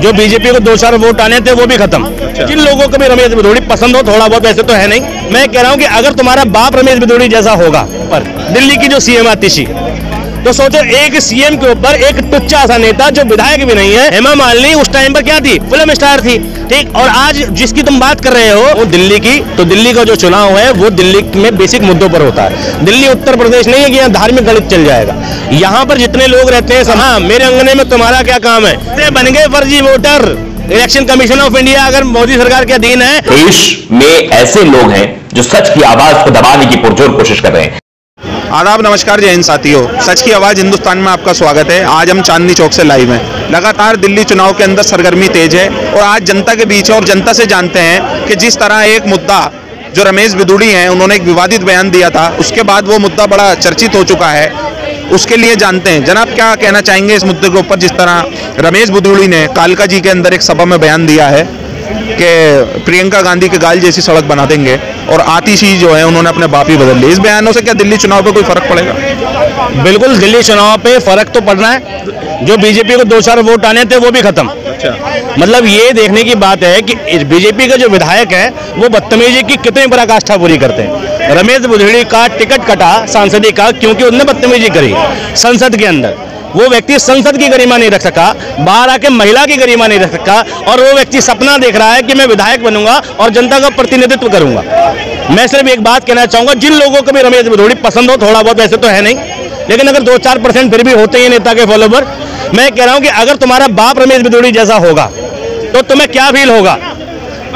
जो बीजेपी को 2-4 वोट आने थे वो भी खत्म। जिन लोगों को भी रमेश बिधूड़ी पसंद हो थोड़ा बहुत, वैसे तो है नहीं, मैं कह रहा हूँ कि अगर तुम्हारा बाप रमेश बिधूड़ी जैसा होगा पर दिल्ली की जो सीएम आती थी, तो सोचो एक सीएम के ऊपर एक टुच्चा सा नेता जो विधायक भी नहीं है, हेमा मालिनी उस टाइम पर क्या थी, फिल्म स्टार थी, ठीक। और आज जिसकी तुम बात कर रहे हो वो दिल्ली की, तो दिल्ली का जो चुनाव है वो दिल्ली में बेसिक मुद्दों पर होता है। दिल्ली उत्तर प्रदेश नहीं है कि यहाँ धार्मिक गणित चल जाएगा। यहाँ पर जितने लोग रहते हैं, हाँ मेरे अंगने में तुम्हारा क्या काम है, बन गए फर्जी voter. Election commission of India अगर मोदी सरकार के अधीन है। देश में ऐसे लोग हैं जो सच की आवाज को दबाने की पुरजोर कोशिश कर रहे हैं। आदाब, नमस्कार, जय हिंद साथियों। सच की आवाज़ हिंदुस्तान में आपका स्वागत है। आज हम चांदनी चौक से लाइव हैं। लगातार दिल्ली चुनाव के अंदर सरगर्मी तेज है और आज जनता के बीच है और जनता से जानते हैं कि जिस तरह एक मुद्दा जो रमेश बिधूड़ी हैं, उन्होंने एक विवादित बयान दिया था, उसके बाद वो मुद्दा बड़ा चर्चित हो चुका है, उसके लिए जानते हैं। जनाब, क्या कहना चाहेंगे इस मुद्दे के ऊपर, जिस तरह रमेश बिधूड़ी ने कालका जी के अंदर एक सभा में बयान दिया है कि प्रियंका गांधी के गाल जैसी सड़क बना देंगे, और आतिशी जो है उन्होंने अपने बाप ही बदल लिए। इस बयानों से क्या दिल्ली चुनाव पे कोई फर्क पड़ेगा? बिल्कुल, दिल्ली चुनाव पे फर्क तो पड़ना है। जो बीजेपी को 2-4 वोट आने थे वो भी खत्म। मतलब ये देखने की बात है कि बीजेपी के जो विधायक हैं वो बदतमीजी की कितनी पराकाष्ठा पूरी करते हैं। रमेश बिधूड़ी का टिकट कटा सांसदी का क्योंकि उन्होंने बदतमीजी करी संसद के अंदर। वो व्यक्ति संसद की गरिमा नहीं रख सका, बाहर आके महिला की गरिमा नहीं रख सका, और वो व्यक्ति सपना देख रहा है कि मैं विधायक बनूंगा और जनता का प्रतिनिधित्व करूंगा। मैं सिर्फ एक बात कहना चाहूंगा, जिन लोगों को भी रमेश बिधूड़ी पसंद हो थोड़ा बहुत, वैसे तो है नहीं, लेकिन अगर 2-4% फिर भी होते हैं नेता के फॉलोवर, मैं कह रहा हूं कि अगर तुम्हारा बाप रमेश बिधूड़ी जैसा होगा तो तुम्हें क्या फील होगा?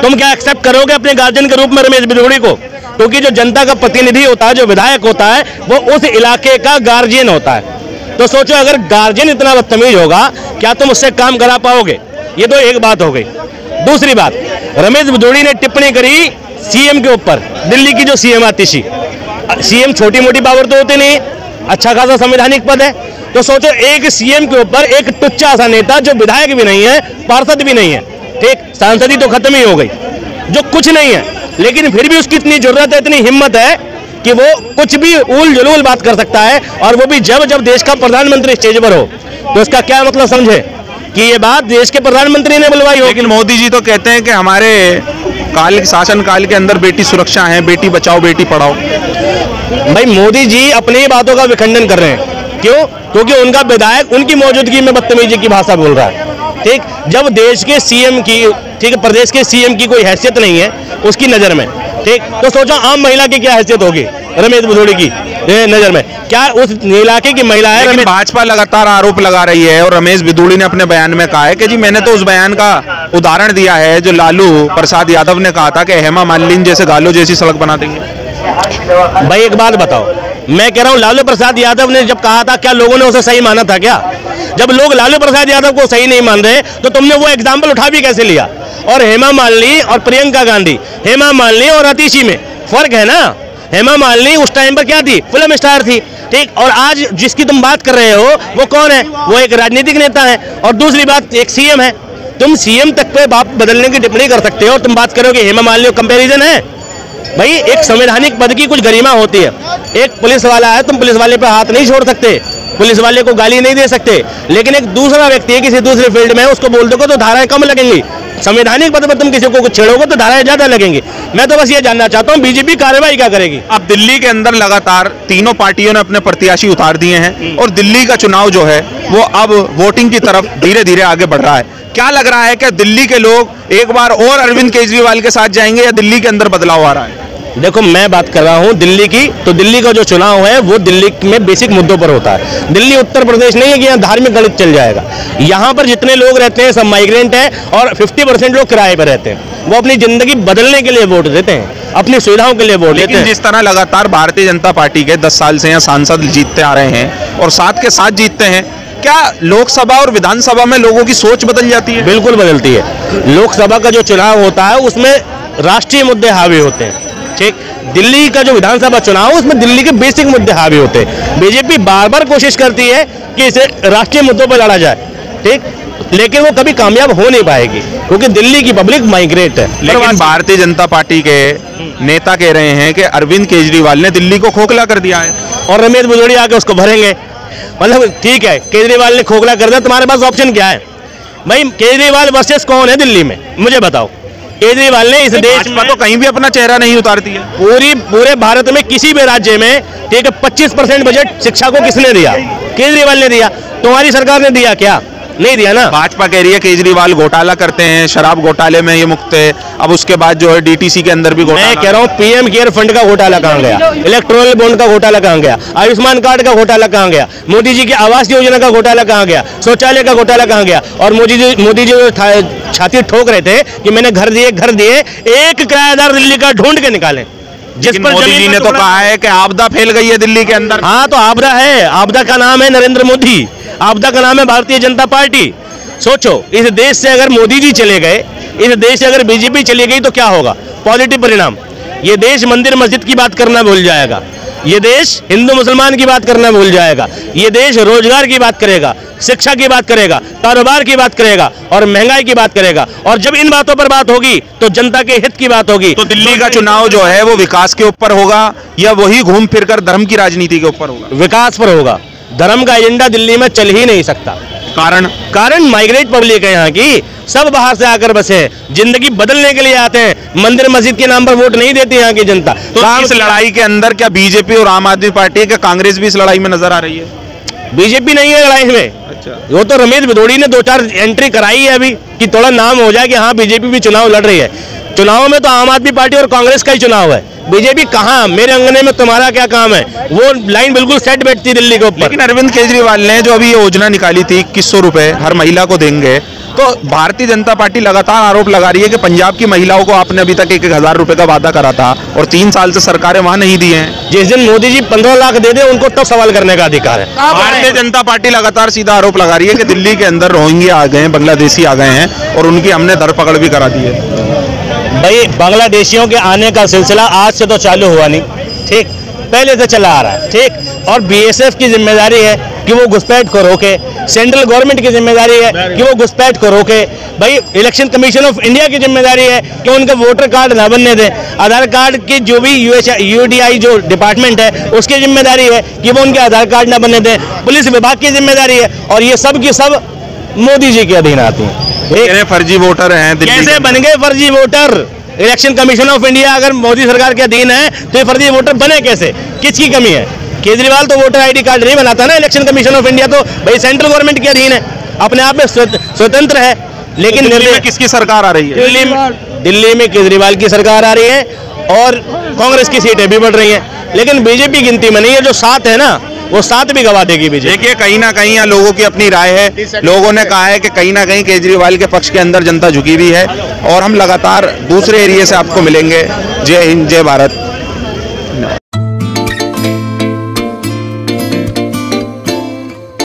तुम क्या एक्सेप्ट करोगे अपने गार्जियन के रूप में रमेश बिधूड़ी को? क्योंकि जो जनता का प्रतिनिधि होता है, जो विधायक होता है, वो उस इलाके का गार्जियन होता है। तो सोचो अगर गार्जियन इतना बदतमीज होगा, क्या तुम उससे काम करा पाओगे? ये तो एक बात हो गई। दूसरी बात, रमेश बिधूड़ी ने टिप्पणी करी सीएम के ऊपर, दिल्ली की जो सीएम आती थी। सीएम छोटी मोटी पावर तो होती नहीं, अच्छा खासा संवैधानिक पद है। तो सोचो एक सीएम के ऊपर एक टुच्चा सा नेता जो विधायक भी नहीं है, पार्षद भी नहीं है, ठीक, सांसदी तो खत्म ही हो गई, जो कुछ नहीं है, लेकिन फिर भी उसकी इतनी जरूरत है, इतनी हिम्मत है कि वो कुछ भी उल जलूल बात कर सकता है, और वो भी जब देश का प्रधानमंत्री स्टेज पर हो। तो इसका क्या मतलब समझे कि ये बात देश के प्रधानमंत्री ने बुलवाई हो। लेकिन मोदी जी तो कहते हैं कि हमारे शासन काल के अंदर बेटी सुरक्षा है, बेटी बचाओ बेटी पढ़ाओ। भाई मोदी जी अपनी बातों का विखंडन कर रहे हैं। क्यों? क्योंकि उनका विधायक उनकी मौजूदगी में बदतमीजी की भाषा बोल रहा है, ठीक। जब देश के सीएम की, ठीक है, प्रदेश के सीएम की कोई हैसियत नहीं है उसकी नजर में, ठीक, तो सोचो आम महिला की क्या हैसियत होगी रमेश बिधूड़ी की नजर में? क्या उस इलाके की महिला है? भाजपा लगातार आरोप लगा रही है, और रमेश बिधूड़ी ने अपने बयान में कहा है कि जी मैंने तो उस बयान का उदाहरण दिया है जो लालू प्रसाद यादव ने कहा था कि हेमा मालिनी जैसे गालों जैसी सड़क बना देंगे। भाई एक बात बताओ, मैं कह रहा हूँ लालू प्रसाद यादव ने जब कहा था, क्या लोगों ने उसे सही माना था? क्या जब लोग लालू प्रसाद यादव को सही नहीं मान रहे तो तुमने वो एग्जाम्पल उठा भी कैसे लिया? और हेमा मालिनी और प्रियंका गांधी, हेमा मालिनी और आतिशी में फर्क है ना। हेमा मालिनी उस टाइम पर क्या थी, फिल्म स्टार थी, ठीक। और आज जिसकी तुम बात कर रहे हो वो कौन है? वो एक राजनीतिक नेता है। और दूसरी बात, एक सीएम है। तुम सीएम तक पे बाप बदलने की टिप्पणी कर सकते हो और तुम बात करोगे हेमा मालिनी, कंपेरिजन है? भाई एक संवैधानिक पद की कुछ गरिमा होती है। एक पुलिस वाला है, तुम पुलिस वाले पे हाथ नहीं छोड़ सकते, पुलिस वाले को गाली नहीं दे सकते, लेकिन एक दूसरा व्यक्ति है किसी दूसरे फील्ड में, उसको बोल दोगे तो धाराएं कम लगेंगी। संवैधानिक पद पर तुम किसी को छेड़ोगे तो धाराएं ज्यादा लगेंगी। मैं तो बस ये जानना चाहता हूँ बीजेपी कार्रवाई क्या करेगी? अब दिल्ली के अंदर लगातार तीनों पार्टियों ने अपने प्रत्याशी उतार दिए हैं, और दिल्ली का चुनाव जो है वो अब वोटिंग की तरफ धीरे धीरे आगे बढ़ रहा है। क्या लग रहा है कि दिल्ली के लोग एक बार और अरविंद केजरीवाल के साथ जाएंगे, या दिल्ली के अंदर बदलाव आ रहा है? देखो मैं बात कर रहा हूँ दिल्ली की, तो दिल्ली का जो चुनाव है वो दिल्ली में बेसिक मुद्दों पर होता है। दिल्ली उत्तर प्रदेश नहीं है कि यहाँ धार्मिक गणित चल जाएगा। यहाँ पर जितने लोग रहते हैं सब माइग्रेंट हैं, और 50% लोग किराए पर रहते हैं। वो अपनी जिंदगी बदलने के लिए वोट देते हैं, अपनी सुविधाओं के लिए वोट देते हैं। जिस तरह लगातार भारतीय जनता पार्टी के 10 साल से यहाँ सांसद जीतते आ रहे हैं और साथ के साथ जीतते हैं, क्या लोकसभा और विधानसभा में लोगों की सोच बदल जाती है? बिल्कुल बदलती है। लोकसभा का जो चुनाव होता है उसमें राष्ट्रीय मुद्दे हावी होते हैं, ठीक। दिल्ली का जो विधानसभा चुनाव उसमें दिल्ली के बेसिक मुद्दे हावी होते हैं। बीजेपी बार बार कोशिश करती है कि इसे राष्ट्रीय मुद्दों पर लड़ा जाए, ठीक, लेकिन वो कभी कामयाब हो नहीं पाएगी क्योंकि दिल्ली की पब्लिक माइग्रेट है। लेकिन भारतीय जनता पार्टी के नेता कह रहे हैं कि अरविंद केजरीवाल ने दिल्ली को खोखला कर दिया है, और रमेश बिधूड़ी आके उसको भरेंगे। मतलब ठीक है, केजरीवाल ने खोखला कर दिया, तुम्हारे पास ऑप्शन क्या है? भाई केजरीवाल वर्सेस कौन है दिल्ली में, मुझे बताओ। केजरीवाल ने इस देश में तो कहीं भी अपना चेहरा नहीं उतारती है। पूरे भारत में किसी भी राज्य में, ठीक है, 25% बजट शिक्षा को किसने दिया? केजरीवाल ने दिया। तुम्हारी सरकार ने दिया क्या? नहीं दिया ना। भाजपा कह रही है केजरीवाल घोटाला करते हैं, शराब घोटाले में ये मुक्त है। अब उसके बाद जो है डीटीसी के अंदर भी घोटाला। मैं कह रहा हूँ पीएम केयर फंड का घोटाला कहाँ गया? इलेक्ट्रोल बॉन्ड का घोटाला कहाँ गया? आयुष्मान कार्ड का घोटाला कहाँ गया? मोदी जी की आवास योजना का घोटाला कहाँ गया? शौचालय का घोटाला कहाँ गया? और मोदी जी जो छाती ठोक रहे थे कि मैंने घर दिए, एक किराएदार दिल्ली का ढूंढ के निकाले, जिस पर मोदी जी ने तो कहा है कि आपदा फैल गई है दिल्ली के अंदर। हाँ, तो आपदा है, आपदा का नाम है नरेंद्र मोदी, आपदा का नाम है भारतीय जनता पार्टी। सोचो, इस देश से अगर मोदी जी चले गए, इस देश से अगर बीजेपी चली गई तो क्या होगा? पॉजिटिव परिणाम। ये देश मंदिर मस्जिद की बात करना भूल जाएगा, ये देश हिंदू मुसलमान की बात करना भूल जाएगा, ये देश रोजगार की बात करेगा, शिक्षा की बात करेगा, कारोबार की बात करेगा और महंगाई की बात करेगा। और जब इन बातों पर बात होगी तो जनता के हित की बात होगी। तो दिल्ली का चुनाव जो है वो विकास के ऊपर होगा या वही घूम फिर कर धर्म की राजनीति के ऊपर होगा? विकास पर होगा। धर्म का एजेंडा दिल्ली में चल ही नहीं सकता। कारण माइग्रेट पब्लिक है यहाँ की, सब बाहर से आकर बसे हैं, जिंदगी बदलने के लिए आते हैं। मंदिर मस्जिद के नाम पर वोट नहीं देती यहाँ की जनता। तो इस लड़ाई के अंदर क्या बीजेपी और आम आदमी पार्टी का कांग्रेस भी इस लड़ाई में नजर आ रही है? बीजेपी नहीं है लड़ाई में। अच्छा, वो तो रमेश भिदोड़ी ने 2-4 एंट्री कराई है अभी कि थोड़ा नाम हो जाए कि हाँ बीजेपी भी चुनाव लड़ रही है। चुनाव में तो आम आदमी पार्टी और कांग्रेस का ही चुनाव है। बीजेपी कहाँ? मेरे अंगने में तुम्हारा क्या काम है? वो लाइन बिल्कुल सेट बैठती दिल्ली के ऊपर। लेकिन अरविंद केजरीवाल ने जो अभी योजना निकाली थी 2100 रुपए हर महिला को देंगे, तो भारतीय जनता पार्टी लगातार आरोप लगा रही है कि पंजाब की महिलाओं को आपने अभी तक 1000 रुपए का वादा करा था और 3 साल से सरकारें वहां नहीं दी हैं। जिस दिन मोदी जी 15 लाख दे दे उनको तब सवाल करने का अधिकार है। भारतीय जनता पार्टी लगातार सीधा आरोप लगा रही है कि दिल्ली के अंदर रोहिंग्या आ गए हैं, बांग्लादेशी आ गए हैं और उनकी हमने धरपकड़ भी करा दी है। भाई, बांग्लादेशियों के आने का सिलसिला आज से तो चालू हुआ नहीं, ठीक, पहले से चला आ रहा है, ठीक। और बीएसएफ की जिम्मेदारी है कि वो घुसपैठ को रोके, सेंट्रल गवर्नमेंट की जिम्मेदारी है कि वो घुसपैठ को रोके। भाई, इलेक्शन कमीशन ऑफ इंडिया की जिम्मेदारी है कि उनके वोटर कार्ड ना बनने दें। आधार कार्ड की जो भी यूडीआई जो डिपार्टमेंट है उसकी जिम्मेदारी है कि वो उनके आधार कार्ड ना बनने दें। पुलिस विभाग की जिम्मेदारी है और ये सब की सब मोदी जी के अधीन आती हैं। फर्जी वोटर हैं दिल्ली। कैसे बन गए फर्जी voter? Election commission of India अगर मोदी सरकार के अधीन है तो ये फर्जी वोटर बने कैसे? किसकी कमी है? केजरीवाल तो वोटर आईडी कार्ड नहीं बनाता ना। इलेक्शन कमीशन ऑफ इंडिया तो भाई सेंट्रल गवर्नमेंट के अधीन है, अपने आप में स्वतंत्र है। लेकिन तो दिल्ली में किसकी सरकार आ रही है? दिल्ली में केजरीवाल की सरकार आ रही है और कांग्रेस की सीटें भी बढ़ रही हैं, लेकिन बीजेपी गिनती में नहीं है। जो 7 है ना, वो 7 भी गवा देगी बीजेपी। देखिए, कहीं ना कहीं यहाँ लोगों की अपनी राय है। लोगों ने कहा है कि कहीं ना कहीं केजरीवाल के पक्ष के अंदर जनता झुकी हुई है और हम लगातार दूसरे एरिया से आपको मिलेंगे। जय हिंद, जय भारत।